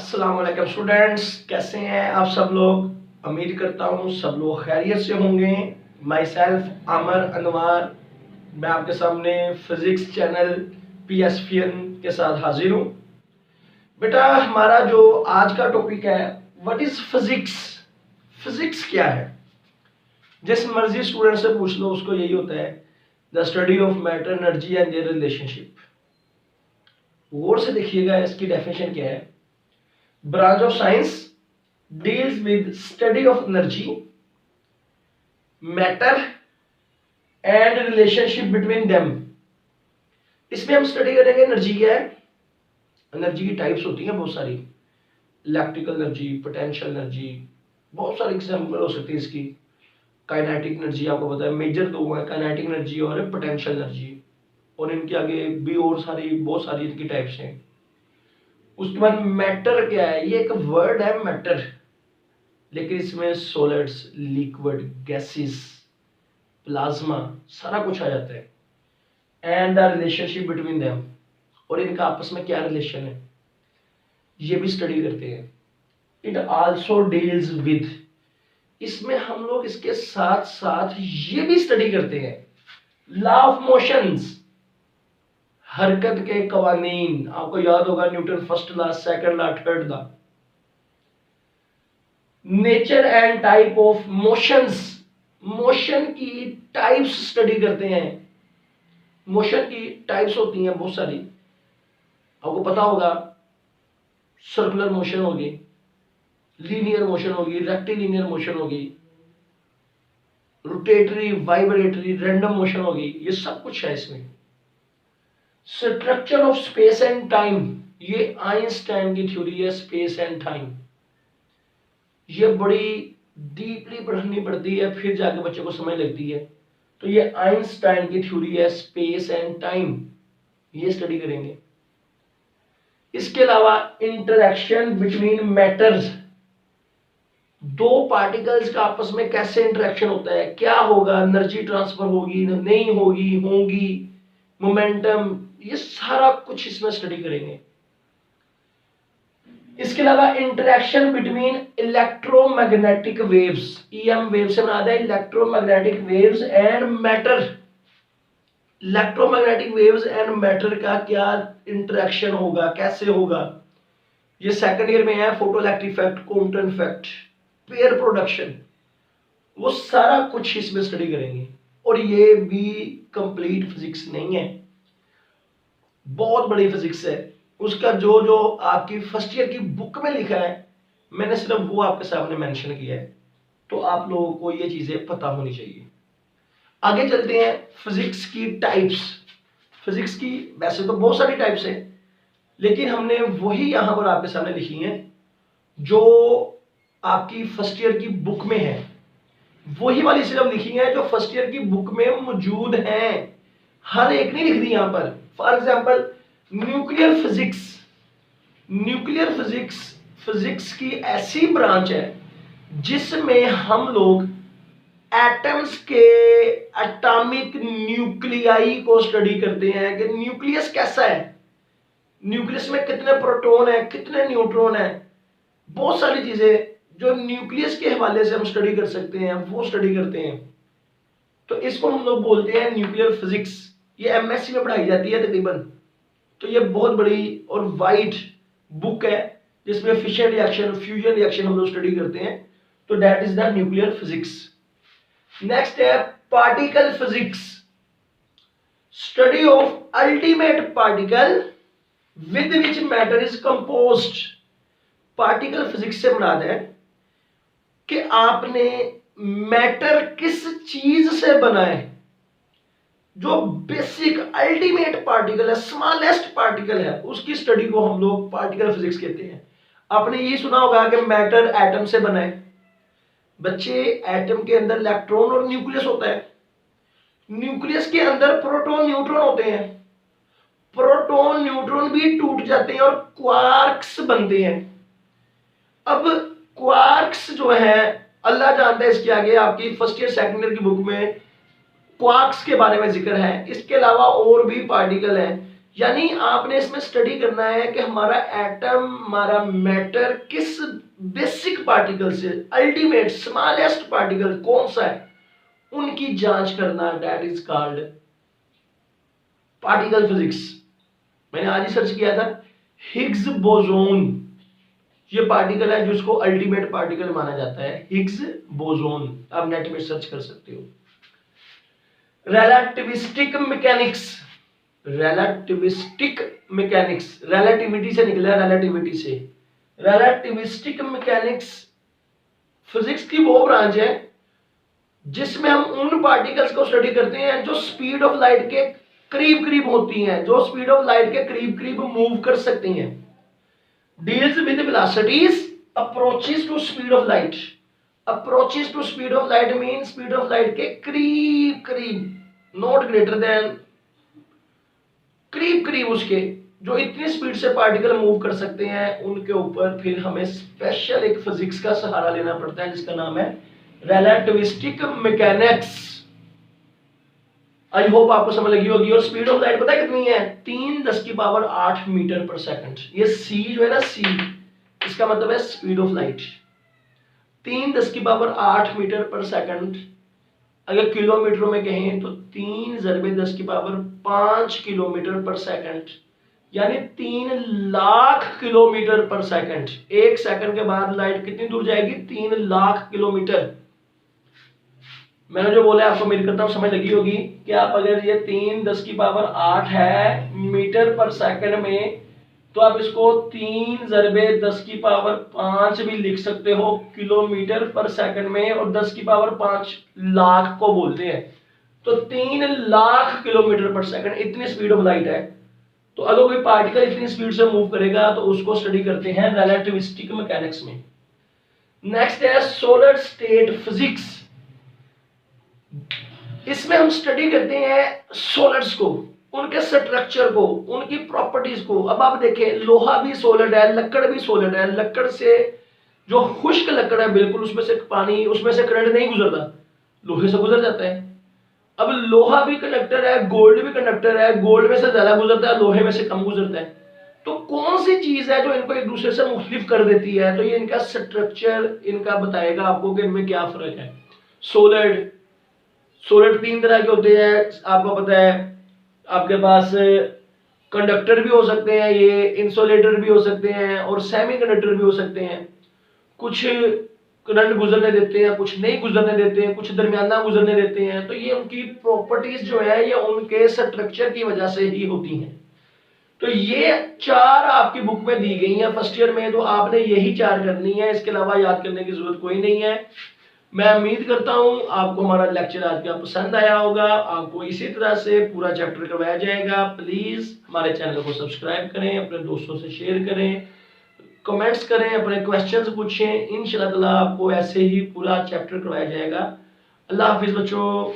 अस्सलाम वालेकुम स्टूडेंट्स, कैसे हैं आप सब लोग। उम्मीद करता हूँ सब लोग खैरियत से होंगे। माई सेल्फ आमर अनवार, मैं आपके सामने फिजिक्स चैनल PSFN के साथ हाजिर हूँ। बेटा, हमारा जो आज का टॉपिक है व्हाट इज फिजिक्स। फिजिक्स क्या है? जिस मर्जी स्टूडेंट से पूछ लो उसको यही होता है, the study of matter, energy and their relationship. गौर से देखिएगा, इसकी डेफिनेशन क्या है। Branch of science deals with study of energy, matter and relationship between them। इसमें हम स्टडी करेंगे एनर्जी क्या है। एनर्जी की टाइप्स होती हैं बहुत सारी, इलेक्ट्रिकल एनर्जी, पोटेंशियल एनर्जी, बहुत सारी एग्जांपल हो सकती है इसकी। काइनेटिक एनर्जी आपको पता है, मेजर दो है, काइनेटिक एनर्जी और पोटेंशियल एनर्जी, और इनके आगे भी और सारी बहुत सारी इनकी टाइप्स हैं। उसके बाद मैटर क्या है, ये एक वर्ड है मैटर, लेकिन इसमें सॉलिड्स, लिक्विड, गैसेस, प्लाज्मा सारा कुछ आ जाता है। And the relationship between them, और इनका आपस में क्या रिलेशन है ये भी स्टडी करते हैं। इट आल्सो डील्स विद, इसमें हम लोग इसके साथ साथ ये भी स्टडी करते हैं लॉ ऑफ मोशंस, हरकत के कवानीन। आपको याद होगा Newton first law, second law, third law. Nature and type of motions, motion की टाइप्स स्टडी करते हैं। मोशन की टाइप्स होती हैं बहुत सारी, आपको पता होगा। सर्कुलर मोशन होगी, लीनियर मोशन होगी, रेक्टिलिनियर मोशन होगी, रोटेटरी, वाइब्रेटरी, रैंडम मोशन होगी, ये सब कुछ है इसमें। Structure of space and time, ये आइंस्टाइन की थ्योरी है स्पेस एंड टाइम। ये बड़ी डीपली पढ़नी पड़ती है, फिर जाके बच्चे को समझ लगती है। तो ये आइंस्टाइन की थ्योरी है स्पेस एंड टाइम, ये स्टडी करेंगे। इसके अलावा इंटरेक्शन बिटवीन मैटर्स, दो पार्टिकल्स का आपस में कैसे इंटरेक्शन होता है, क्या होगा, एनर्जी ट्रांसफर होगी नहीं होगी, होगी, मोमेंटम, ये सारा कुछ इसमें स्टडी करेंगे। इसके अलावा interaction between electromagnetic waves, EM wave से बनाता है electromagnetic waves and matter. Electromagnetic waves and matter का क्या इंटरेक्शन होगा, कैसे होगा, ये सेकंड ईयर में है। Photo electric effect, Compton effect, pair production, वो सारा कुछ इसमें स्टडी करेंगे। और ये भी कंप्लीट फिजिक्स नहीं है, बहुत बड़ी फिजिक्स है। उसका जो जो आपकी फर्स्ट ईयर की बुक में लिखा है, मैंने सिर्फ वो आपके सामने मेंशन किया है, तो आप लोगों को ये चीजें पता होनी चाहिए। आगे चलते हैं, फिजिक्स की टाइप्स। फिजिक्स की वैसे तो बहुत सारी टाइप्स हैं, लेकिन हमने वही यहां पर आपके सामने लिखी हैं जो आपकी फर्स्ट ईयर की बुक में है। वही वाली सिर्फ लिखी है जो फर्स्ट ईयर की बुक में मौजूद हैं, हर एक नहीं लिख दी यहां पर। For example nuclear physics. Nuclear physics physics की ऐसी ब्रांच है जिसमें हम लोग एटम्स के एटॉमिक न्यूक्लियाई को स्टडी करते हैं कि न्यूक्लियस कैसा है, न्यूक्लियस में कितने प्रोटॉन है, कितने न्यूट्रॉन है, बहुत सारी चीजें जो न्यूक्लियस के हवाले से हम स्टडी कर सकते हैं वो स्टडी करते हैं। तो इसको हम लोग बोलते हैं न्यूक्लियर फिजिक्स। ये MSc में पढ़ाई जाती है तकरीबन। तो ये बहुत बड़ी और वाइड बुक है जिसमें फिशन रिएक्शन, फ्यूजन रिएक्शन हम लोग स्टडी करते हैं। तो that is the nuclear physics. Next है particle physics, study of ultimate particle with which matter is composed. Particle physics से मुराद है कि आपने मैटर किस चीज से बना है, जो बेसिक अल्टीमेट पार्टिकल है, स्मॉलेस्ट पार्टिकल है, उसकी स्टडी को हम लोग पार्टिकल फिजिक्स कहते हैं। आपने ये सुना होगा कि मैटर एटम से बना है। बच्चे, एटम के अंदर इलेक्ट्रॉन और न्यूक्लियस होता है, न्यूक्लियस के अंदर प्रोटॉन न्यूट्रॉन होते हैं, प्रोटॉन न्यूट्रॉन भी टूट जाते हैं और क्वार्क्स बनते हैं। अब क्वार्क्स जो है अल्लाह जानता है, इसके आगे आपकी फर्स्ट ईयर सेकंड ईयर की बुक में क्वार्क्स के बारे में जिक्र है। इसके अलावा और भी पार्टिकल हैं, यानी आपने इसमें स्टडी करना है कि हमारा एटम, हमारा मैटर किस बेसिक पार्टिकल से अल्टीमेट स्मॉलेस्ट पार्टिकल कौन सा है, उनकी जांच करना, that is called particle physics. मैंने आज ही सर्च किया था, हिग्स बोसोन ये पार्टिकल है जिसको अल्टीमेट पार्टिकल माना जाता है, हिग्स बोसोन। आप नेट में सर्च कर सकते हो। Relativistic mechanics, relativistic mechanics relativity से निकला है, रिलेटिविटी से। रिलेटिविस्टिक मैकेनिक्स फिजिक्स की वो ब्रांच है जिसमें हम उन पार्टिकल्स को स्टडी करते हैं जो स्पीड ऑफ लाइट के करीब करीब होती हैं, जो स्पीड ऑफ लाइट के करीब करीब मूव कर सकती हैं। Deals with velocities approaches to speed of light. Approaches to speed of light mean speed of light के करीब करीब, नॉट ग्रेटर देन, करीब करीब उसके, जो इतनी स्पीड से पार्टिकल मूव कर सकते हैं, उनके ऊपर फिर हमें स्पेशल एक फिजिक्स का सहारा लेना पड़ता है जिसका नाम है रिलेटिविस्टिक मैकेनिक्स। आई होप आपको समझ लगी होगी। और स्पीड ऑफ लाइट पता है कितनी है? 3×8 मीटर पर सेकंड। ये सी जो है ना, सी, इसका मतलब है स्पीड ऑफ लाइट। 3×8 मीटर पर सेकंड। अगर किलोमीटरों में कहें तो 3×10⁵ किलोमीटर पर सेकंड, यानी 3 लाख किलोमीटर पर सेकंड। एक सेकंड के बाद लाइट कितनी दूर जाएगी? 3 लाख किलोमीटर। मैंने जो बोला आपको उम्मीद करता हूं समझ लगी होगी कि आप अगर ये 3×10⁸ है मीटर पर सेकंड में, तो आप इसको 3×10⁵ भी लिख सकते हो किलोमीटर पर सेकंड में, और 10⁵ लाख को बोलते हैं। तो 3 लाख किलोमीटर पर सेकंड इतनी स्पीड ऑफ लाइट है। तो अगर कोई पार्टिकल इतनी स्पीड से मूव करेगा तो उसको स्टडी करते हैं रिलेटिविस्टिक मैकेनिक्स में। नेक्स्ट है सॉलिड स्टेट फिजिक्स। इसमें हम स्टडी करते हैं सॉलिड्स को, उनके स्ट्रक्चर को, उनकी प्रॉपर्टीज को। अब आप देखें, लोहा भी सॉलिड है, लकड़ भी सॉलिड है। लकड़ से जो खुश्क लकड़ है बिल्कुल, उसमें से पानी, उसमें से करंट नहीं गुजरता, लोहे से गुजर जाता है। अब लोहा भी कंडक्टर है, गोल्ड भी कंडक्टर है, गोल्ड में से ज्यादा गुजरता है, लोहे में से कम गुजरता है। तो कौन सी चीज है जो इनको एक दूसरे से मुख्तलिफ कर देती है? तो ये इनका स्ट्रक्चर इनका बताएगा आपको कि इनमें क्या फर्क है। सॉलिड 3 तरह के होते हैं, आपको पता है। आपके पास कंडक्टर भी हो सकते हैं, ये इंसुलेटर भी हो सकते हैं, और सेमी कंडक्टर भी हो सकते हैं। कुछ करंट गुजरने देते हैं, कुछ नहीं गुजरने देते हैं, कुछ दरमियाना गुजरने देते हैं। तो ये उनकी प्रॉपर्टीज जो है ये उनके स्ट्रक्चर की वजह से ही होती हैं। तो ये 4 आपकी बुक में दी गई हैं फर्स्ट ईयर में, तो आपने यही 4 करनी है, इसके अलावा याद करने की जरूरत कोई नहीं है। मैं उम्मीद करता हूं आपको हमारा लेक्चर आज का पसंद आया होगा। आपको इसी तरह से पूरा चैप्टर करवाया जाएगा। प्लीज हमारे चैनल को सब्सक्राइब करें, अपने दोस्तों से शेयर करें, कमेंट्स करें, अपने क्वेश्चंस पूछें। इंशाल्लाह आपको ऐसे ही पूरा चैप्टर करवाया जाएगा। अल्लाह हाफिज बच्चों।